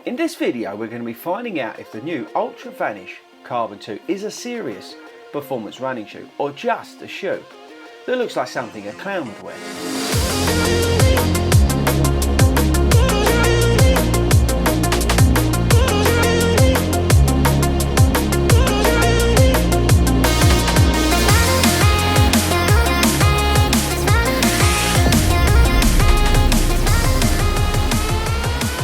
In this video we're going to be finding out if the new Altra Vanish Carbon 2 is a serious performance running shoe or just a shoe that looks like something a clown would wear.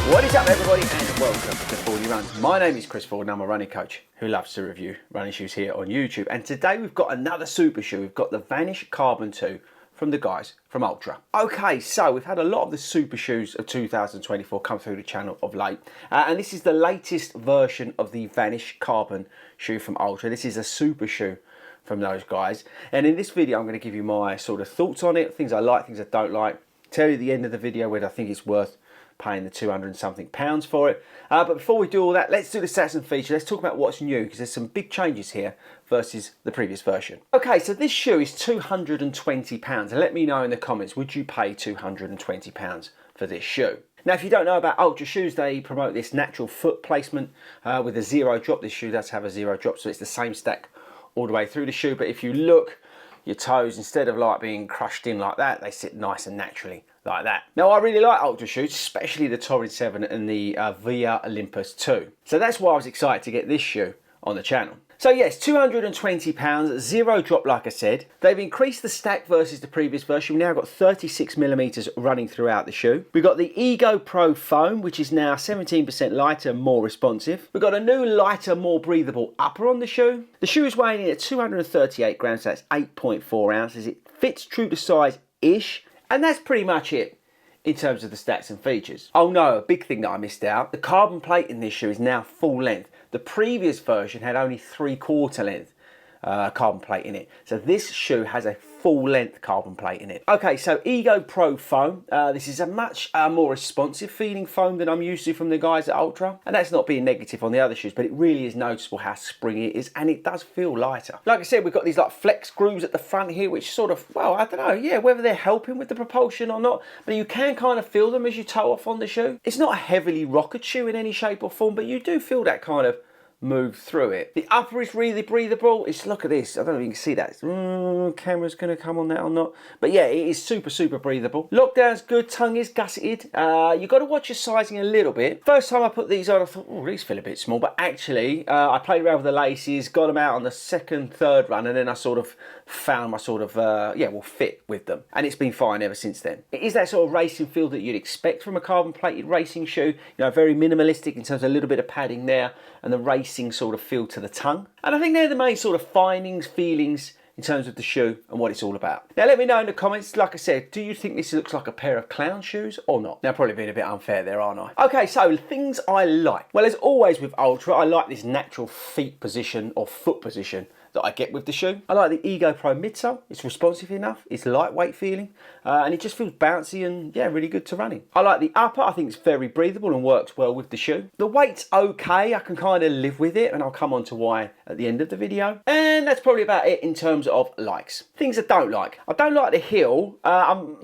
What is up everybody and welcome to FORDY Runs. My name is Chris Ford and I'm a running coach who loves to review running shoes here on YouTube. And today we've got another super shoe. We've got the Vanish Carbon 2 from the guys from Altra. Okay, so we've had a lot of the super shoes of 2024 come through the channel of late. And this is the latest version of the Vanish Carbon shoe from Altra. This is a super shoe from those guys. And in this video I'm going to give you my sort of thoughts on it, things I like, things I don't like. Tell you at the end of the video whether I think it's worth paying the 200 and something pounds for it. But before we do all that, let's do the stats and features. Let's talk about what's new, because there's some big changes here versus the previous version. Okay, so this shoe is £220, and let me know in the comments, would you pay £220 for this shoe? Now, if you don't know about Altra shoes, they promote this natural foot placement with a zero drop. This shoe does have a zero drop, so it's the same stack all the way through the shoe. But if you look, your toes, instead of like being crushed in like that, they sit nice and naturally like that. Now, I really like Altra shoes, especially the Torrid 7 and the Via Olympus 2. So that's why I was excited to get this shoe on the channel. So yes, £220, zero drop like I said. They've increased the stack versus the previous version. We've now got 36mm running throughout the shoe. We've got the Ego Pro foam, which is now 17% lighter, more responsive. We've got a new lighter, more breathable upper on the shoe. The shoe is weighing in at 238 grams, so that's 8.4 ounces. It fits true to size-ish, and that's pretty much it in terms of the stats and features. Oh no, a big thing that I missed out. The carbon plate in this shoe is now full length. The previous version had only 3/4 length carbon plate in it. So this shoe has a full length carbon plate in it. Okay, so Ego Pro foam. This is a much more responsive feeling foam than I'm used to from the guys at Altra. And that's not being negative on the other shoes, but it really is noticeable how springy it is, and it does feel lighter. Like I said, we've got these like flex grooves at the front here, which sort of, well, I don't know, yeah, whether they're helping with the propulsion or not, but you can kind of feel them as you toe off on the shoe. It's not a heavily rocketed shoe in any shape or form, but you do feel that kind of move through it. The upper is really breathable. It's, look at this, I don't know if you can see that. Camera's gonna come on that or not, but yeah, it is super breathable. Lockdown's good, tongue is gusseted. You've got to watch your sizing a little bit. First time I put these on, I thought, oh, these feel a bit small, but actually I played around with the laces, got them out on the second, third run, and then I sort of found my sort of fit with them, and it's been fine ever since then. It is that sort of racing feel that you'd expect from a carbon plated racing shoe, you know, very minimalistic in terms of a little bit of padding there and the racing sort of feel to the tongue. And I think they're the main sort of findings, feelings in terms of the shoe and what it's all about. Now let me know in the comments, like I said, do you think this looks like a pair of clown shoes or not? Now, probably being a bit unfair there, aren't I? Okay, so things I like. Well, as always with Altra, I like this natural feet position or foot position that I get with the shoe. I like the Ego Pro midsole. It's responsive enough, it's lightweight feeling, and it just feels bouncy and yeah, really good to running. I like the upper. I think it's very breathable and works well with the shoe. The weight's okay, I can kind of live with it, and I'll come on to why at the end of the video. And that's probably about it in terms of likes. Things I don't like. I don't like the heel. I'm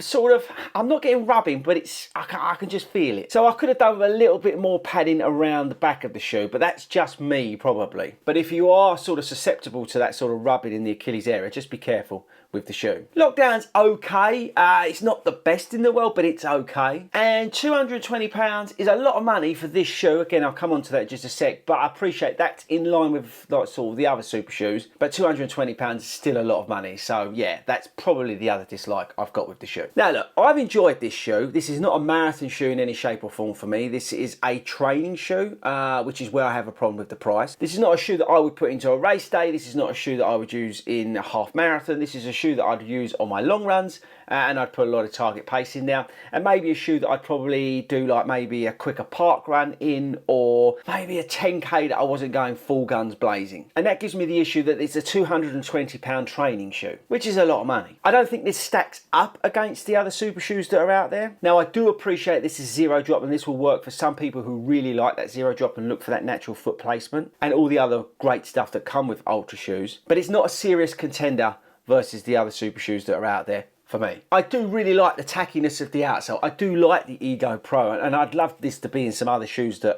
not getting rubbing, but I can just feel it. So I could have done with a little bit more padding around the back of the shoe, but that's just me probably. But if you are sort of susceptible to that sort of rubbing in the Achilles area, just be careful with the shoe. Lockdown's okay. It's not the best in the world, but it's okay. And £220 is a lot of money for this shoe. Again, I'll come on to that in just a sec, but I appreciate that's in line with like sort of the other super shoes, but £220 is still a lot of money. So yeah, that's probably the other dislike I've got with the shoe. Now look, I've enjoyed this shoe. This is not a marathon shoe in any shape or form for me. This is a training shoe, which is where I have a problem with the price. This is not a shoe that I would put into a race day. This is not a shoe that I would use in a half marathon. This is a shoe that I'd use on my long runs, and I'd put a lot of target pace in there, and maybe a shoe that I'd probably do like maybe a quicker park run in, or maybe a 10k that I wasn't going full guns blazing. And that gives me the issue that it's a £220 training shoe, which is a lot of money. I don't think this stacks up against the other super shoes that are out there. Now I do appreciate this is zero drop, and this will work for some people who really like that zero drop and look for that natural foot placement and all the other great stuff that come with Altra shoes, but it's not a serious contender versus the other super shoes that are out there for me. I do really like the tackiness of the outsole. I do like the Ego Pro, and I'd love this to be in some other shoes that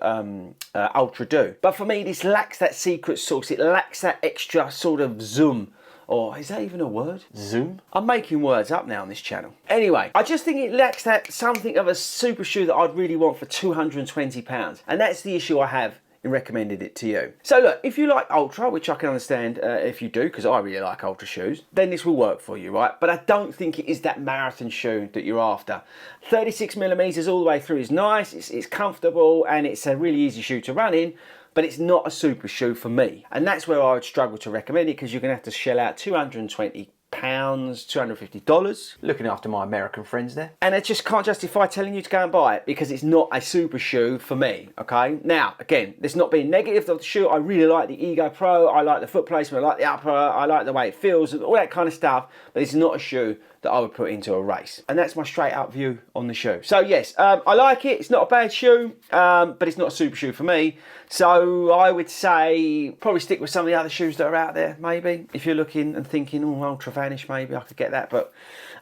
Ultra do. But for me, this lacks that secret sauce. It lacks that extra sort of zoom. Or is that even a word? Zoom? I'm making words up now on this channel. Anyway, I just think it lacks that something of a super shoe that I'd really want for £220. And that's the issue I have in recommending it to you. So look, if you like Ultra, which I can understand if you do, because I really like Ultra shoes, then this will work for you, right? But I don't think it is that marathon shoe that you're after. 36mm all the way through is nice, it's comfortable, and it's a really easy shoe to run in, but it's not a super shoe for me. And that's where I would struggle to recommend it, because you're gonna have to shell out £220, $250. Looking after my American friends there. And I just can't justify telling you to go and buy it, because it's not a super shoe for me, okay? Now, again, this not being negative of the shoe, I really like the Ego Pro, I like the foot placement, I like the upper, I like the way it feels, and all that kind of stuff, but it's not a shoe that I would put into a race. And that's my straight up view on the shoe. So yes, I like it, it's not a bad shoe, but it's not a super shoe for me. So I would say probably stick with some of the other shoes that are out there, maybe. If you're looking and thinking, oh, Altra Vanish, maybe I could get that. But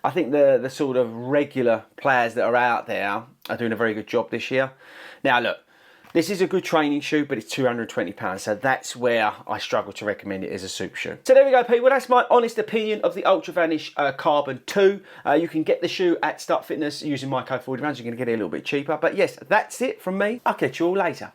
I think the sort of regular players that are out there are doing a very good job this year. Now look, this is a good training shoe, but it's £220, so that's where I struggle to recommend it as a super shoe. So there we go, people. That's my honest opinion of the Altra Vanish Carbon 2. You can get the shoe at Start Fitness using my code FORDY. You're going to get it a little bit cheaper. But yes, that's it from me. I'll catch you all later.